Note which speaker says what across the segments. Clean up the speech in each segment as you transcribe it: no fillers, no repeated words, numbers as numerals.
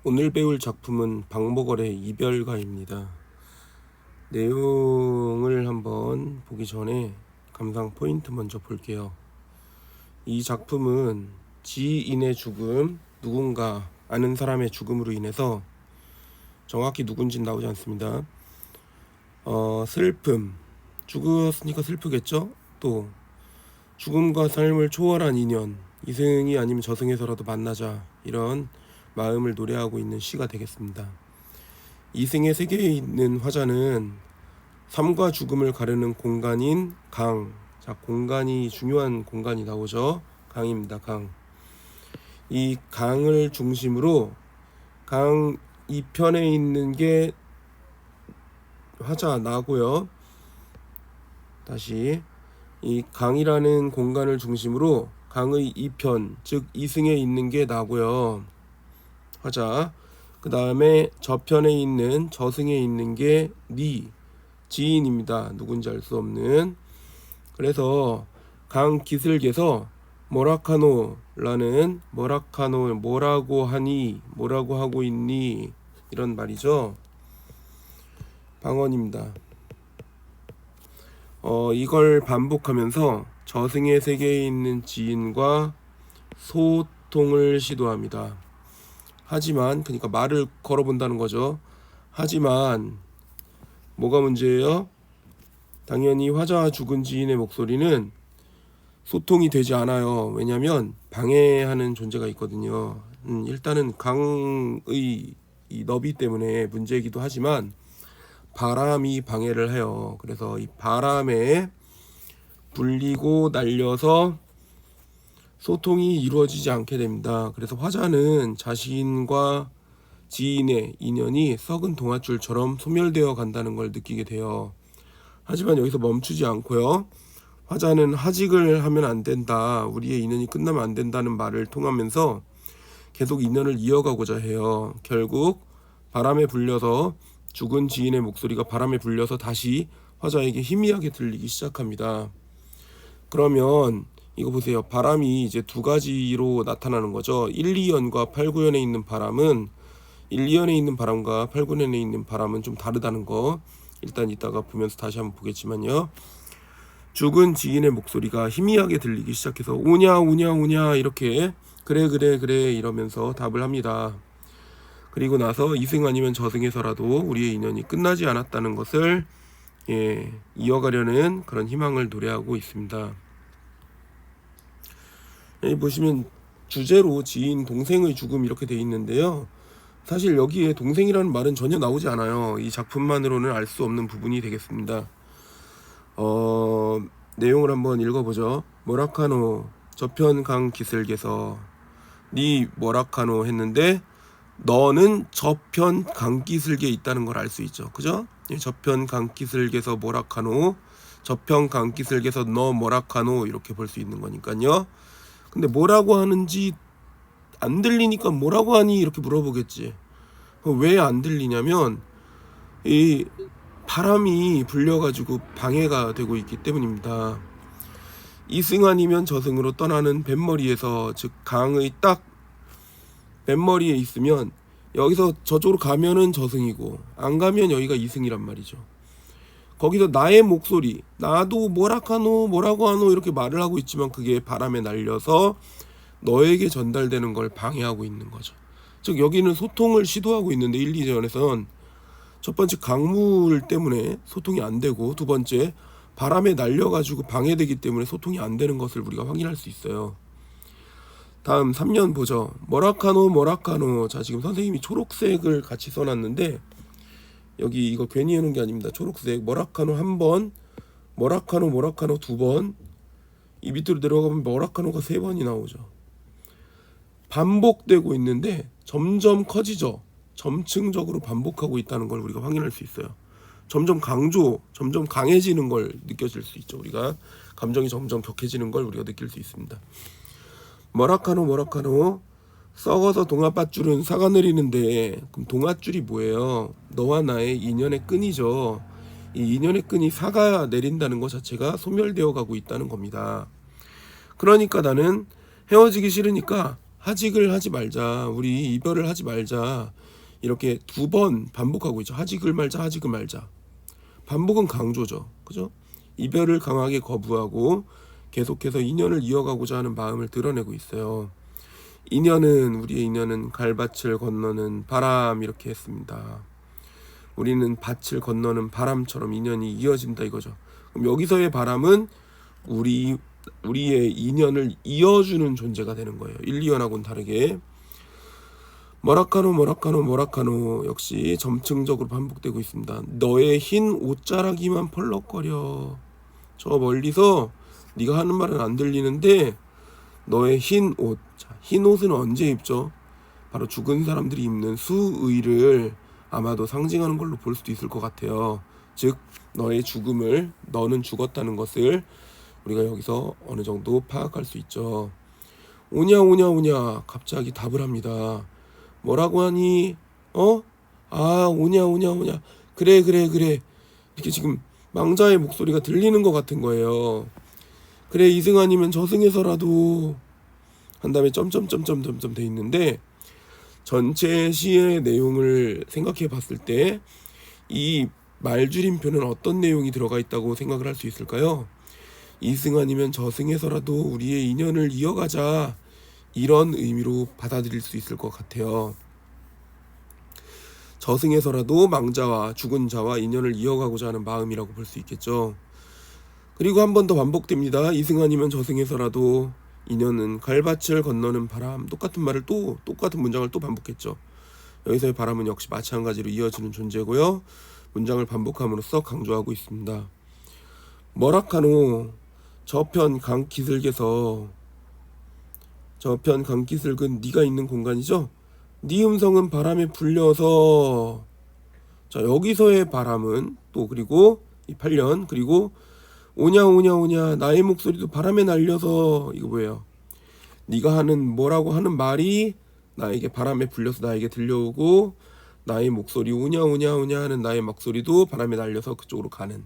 Speaker 1: 오늘 배울 작품은 박목월의 이별가입니다. 내용을 한번 보기 전에 감상 포인트 먼저 볼게요. 이 작품은 지인의 죽음, 누군가 아는 사람의 죽음으로 인해서 정확히 누군지는 나오지 않습니다. 슬픔, 죽었으니까 슬프겠죠? 또 죽음과 삶을 초월한 인연, 이승이 아니면 저승에서라도 만나자, 이런 마음을 노래하고 있는 시가 되겠습니다. 이승의 세계에 있는 화자는 삶과 죽음을 가르는 공간인 강. 자, 공간이 중요한 공간이 나오죠. 강입니다. 강. 이 강을 중심으로 강 이편에 있는 게 화자 나고요. 다시 이 강이라는 공간을 중심으로 강의 이편, 즉 이승에 있는 게 나고요. 화자. 그 다음에 저편에 있는 저승에 있는 게 니, 지인입니다. 누군지 알 수 없는. 그래서 강 기슭에서 뭐라카노라는, 뭐라카노, 뭐라고 하니, 뭐라고 하고 있니, 이런 말이죠. 방언입니다. 이걸 반복하면서 저승의 세계에 있는 지인과 소통을 시도합니다. 하지만, 그러니까 말을 걸어본다는 거죠. 하지만 뭐가 문제예요? 당연히 화자와 죽은 지인의 목소리는 소통이 되지 않아요. 왜냐하면 방해하는 존재가 있거든요. 일단은 강의 이 너비 때문에 문제이기도 하지만 바람이 방해를 해요. 그래서 이 바람에 불리고 날려서 소통이 이루어지지 않게 됩니다. 그래서 화자는 자신과 지인의 인연이 썩은 동아줄처럼 소멸되어 간다는 걸 느끼게 돼요. 하지만 여기서 멈추지 않고요. 화자는 하직을 하면 안 된다, 우리의 인연이 끝나면 안 된다는 말을 통하면서 계속 인연을 이어가고자 해요. 결국 바람에 불려서 죽은 지인의 목소리가 바람에 불려서 다시 화자에게 희미하게 들리기 시작합니다. 그러면 이거 보세요. 바람이 이제 두 가지로 나타나는 거죠. 1, 2연과 8, 9연에 있는 바람은 1, 2연에 있는 바람과 8, 9연에 있는 바람은 좀 다르다는 거 일단 이따가 보면서 다시 한번 보겠지만요. 죽은 지인의 목소리가 희미하게 들리기 시작해서 우냐 우냐 우냐 이렇게 그래 그래 그래 이러면서 답을 합니다. 그리고 나서 이승 아니면 저승에서라도 우리의 인연이 끝나지 않았다는 것을 이어가려는 그런 희망을 노래하고 있습니다. 여기 보시면 주제로 지인 동생의 죽음 이렇게 돼 있는데요. 사실 여기에 동생이라는 말은 전혀 나오지 않아요. 이 작품만으로는 알 수 없는 부분이 되겠습니다. 내용을 한번 읽어보죠. 뭐라카노 저편 강 기슭에서 니 뭐라카노 했는데 너는 저편 강 기슭에 있다는 걸 알 수 있죠. 그죠? 저편 강 기슭에서 뭐라카노, 저편 강 기슭에서 너 뭐라카노 이렇게 볼 수 있는 거니까요. 근데 뭐라고 하는지 안 들리니까 뭐라고 하니 이렇게 물어보겠지. 왜 안 들리냐면 이 바람이 불려가지고 방해가 되고 있기 때문입니다. 이승 아니면 저승으로 떠나는 뱃머리에서, 즉 강의 딱 뱃머리에 있으면 여기서 저쪽으로 가면은 저승이고 안 가면 여기가 이승이란 말이죠. 거기서 나의 목소리, 나도 뭐라카노 뭐라고 하노 이렇게 말을 하고 있지만 그게 바람에 날려서 너에게 전달되는 걸 방해하고 있는 거죠. 즉 여기는 소통을 시도하고 있는데 1, 2전에선 첫 번째 강물 때문에 소통이 안 되고 두 번째 바람에 날려가지고 방해되기 때문에 소통이 안 되는 것을 우리가 확인할 수 있어요. 다음 3년 보죠. 뭐라카노 뭐라카노. 자, 지금 선생님이 초록색을 같이 써놨는데 여기 이거 괜히 해놓은 게 아닙니다. 초록색 뭐라카노 한 번, 뭐라카노 뭐라카노 두 번, 이 밑으로 내려가면 뭐라카노가 세 번이 나오죠. 반복되고 있는데 점점 커지죠. 점층적으로 반복하고 있다는 걸 우리가 확인할 수 있어요. 점점 점점 강해지는 걸 느껴질 수 있죠. 우리가 감정이 점점 격해지는 걸 우리가 느낄 수 있습니다. 뭐라카노 뭐라카노. 썩어서 동아밧줄은 사가 내리는데, 그럼 동아줄이 뭐예요? 너와 나의 인연의 끈이죠. 이 인연의 끈이 사가 내린다는 것 자체가 소멸되어 가고 있다는 겁니다. 그러니까 나는 헤어지기 싫으니까 하직을 하지 말자, 우리 이별을 하지 말자, 이렇게 2번 반복하고 있죠. 하직을 말자, 하직을 말자. 반복은 강조죠, 그죠? 이별을 강하게 거부하고 계속해서 인연을 이어가고자 하는 마음을 드러내고 있어요. 우리의 인연은 갈밭을 건너는 바람, 이렇게 했습니다. 우리는 밭을 건너는 바람처럼 인연이 이어진다 이거죠. 그럼 여기서의 바람은 우리의 인연을 이어주는 존재가 되는 거예요. 1, 2연하고는 다르게. 뭐라카노 역시 점층적으로 반복되고 있습니다. 너의 흰 옷자락이만 펄럭거려. 저 멀리서 네가 하는 말은 안 들리는데 너의 흰 옷. 자, 흰 옷은 언제 입죠? 바로 죽은 사람들이 입는 수의를 아마도 상징하는 걸로 볼 수도 있을 것 같아요. 즉 너의 죽음을, 너는 죽었다는 것을 우리가 여기서 어느 정도 파악할 수 있죠. 오냐 갑자기 답을 합니다. 뭐라고 하니? 오냐. 그래. 이렇게 지금 망자의 목소리가 들리는 것 같은 거예요. 그래, 이승 아니면 저승에서라도 한 다음에 점점점점점점 돼 있는데, 전체 시의 내용을 생각해 봤을 때 이 말줄임표는 어떤 내용이 들어가 있다고 생각을 할 수 있을까요? 이승 아니면 저승에서라도 우리의 인연을 이어가자, 이런 의미로 받아들일 수 있을 것 같아요. 저승에서라도 망자와 죽은 자와 인연을 이어가고자 하는 마음이라고 볼 수 있겠죠. 그리고 한 번 더 반복됩니다. 이승 아니면 저승에서라도 인연은 갈밭을 건너는 바람. 똑같은 문장을 또 반복했죠. 여기서의 바람은 역시 마찬가지로 이어지는 존재고요. 문장을 반복함으로써 강조하고 있습니다. 뭐라카노 저편 강기슭은 네가 있는 공간이죠. 네 음성은 바람에 불려서. 자, 여기서의 바람은 또, 그리고 이 8년, 그리고 오냐 나의 목소리도 바람에 날려서. 이거 뭐예요? 네가 뭐라고 하는 말이 나에게 바람에 불려서 나에게 들려오고, 나의 목소리 오냐 하는 나의 목소리도 바람에 날려서 그쪽으로 가는,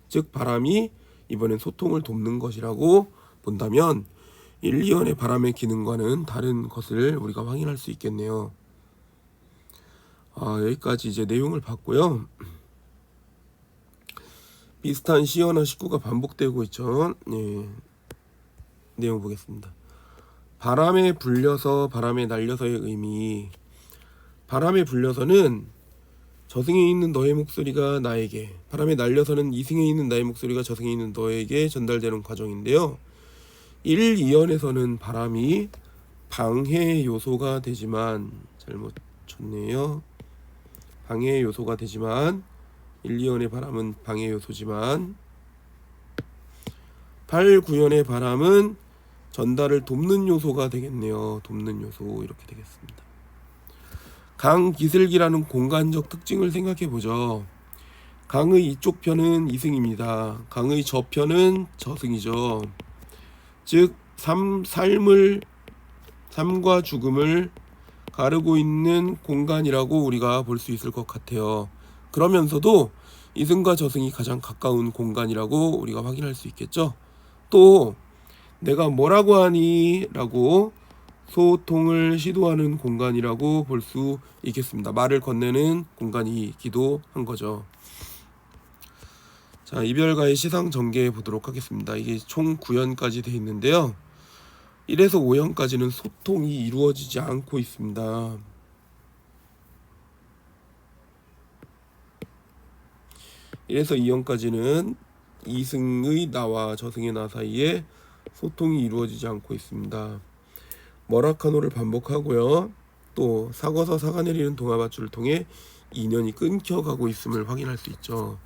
Speaker 1: 즉 바람이 이번엔 소통을 돕는 것이라고 본다면 1, 2연의 바람의 기능과는 다른 것을 우리가 확인할 수 있겠네요. 여기까지 이제 내용을 봤고요. 비슷한 시어나 식구가 반복되고 있죠. 내용 보겠습니다. 바람에 불려서, 바람에 날려서의 의미. 바람에 불려서는 저승에 있는 너의 목소리가 나에게, 바람에 날려서는 이승에 있는 나의 목소리가 저승에 있는 너에게 전달되는 과정인데요. 1, 2연에서는 바람이 방해 요소가 되지만, 잘못 쳤네요. 방해 요소가 되지만 1, 2연의 바람은 방해 요소지만 8, 9연의 바람은 전달을 돕는 요소가 되겠네요. 돕는 요소, 이렇게 되겠습니다. 강기슭이라는 공간적 특징을 생각해 보죠. 강의 이쪽 편은 이승입니다. 강의 저편은 저승이죠. 즉 삶과 죽음을 가르고 있는 공간이라고 우리가 볼 수 있을 것 같아요. 그러면서도 이승과 저승이 가장 가까운 공간이라고 우리가 확인할 수 있겠죠. 또 내가 뭐라고 하니? 라고 소통을 시도하는 공간이라고 볼 수 있겠습니다. 말을 건네는 공간이기도 한 거죠. 자, 이별가의 시상 전개해 보도록 하겠습니다. 이게 총 9연까지 되어 있는데요. 1에서 5연까지는 소통이 이루어지지 않고 있습니다. 1에서 2연까지는 이승의 나와 저승의 나 사이에 소통이 이루어지지 않고 있습니다. 머라카노를 반복하고요. 또 사거서 사가내리는 동화밧줄을 통해 인연이 끊겨가고 있음을 확인할 수 있죠.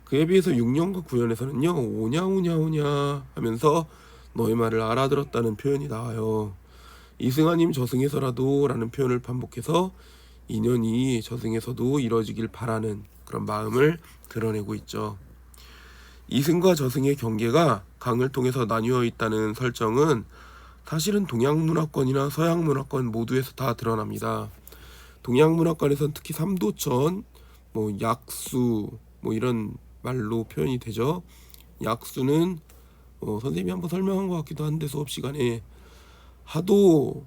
Speaker 1: 그에 비해서 6년과 9년에서는요, 오냐 하면서 너의 말을 알아들었다는 표현이 나와요. 이승아님 저승에서라도 라는 표현을 반복해서 인연이 저승에서도 이루어지길 바라는 그런 마음을 드러내고 있죠. 이승과 저승의 경계가 강을 통해서 나뉘어 있다는 설정은 사실은 동양 문화권이나 서양 문화권 모두에서 다 드러납니다. 동양 문화권에서는 특히 삼도천, 약수, 이런 말로 표현이 되죠. 약수는 선생님이 한번 설명한 것 같기도 한데 수업 시간에 하도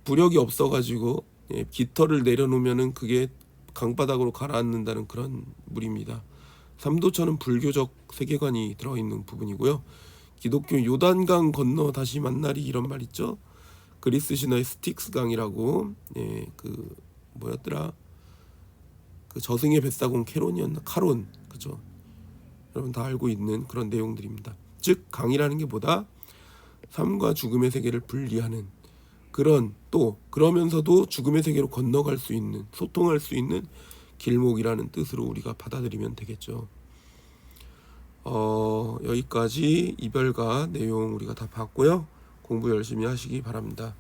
Speaker 1: 부력이 없어가지고 깃털을 내려놓으면은 그게 강바닥으로 가라앉는다는 그런 물입니다. 삼도천은 불교적 세계관이 들어있는 부분이고요. 기독교 요단강 건너 다시 만나리 이런 말 있죠. 그리스 신화의 스틱스강이라고 그 뭐였더라? 그 저승의 뱃사공 캐론이었나? 카론 그죠? 여러분 다 알고 있는 그런 내용들입니다. 즉 강이라는 게 뭐다? 삶과 죽음의 세계를 분리하는 그런 또 그러면서도 죽음의 세계로 건너갈 수 있는 소통할 수 있는 길목이라는 뜻으로 우리가 받아들이면 되겠죠. 여기까지 이별가 내용 우리가 다 봤고요. 공부 열심히 하시기 바랍니다.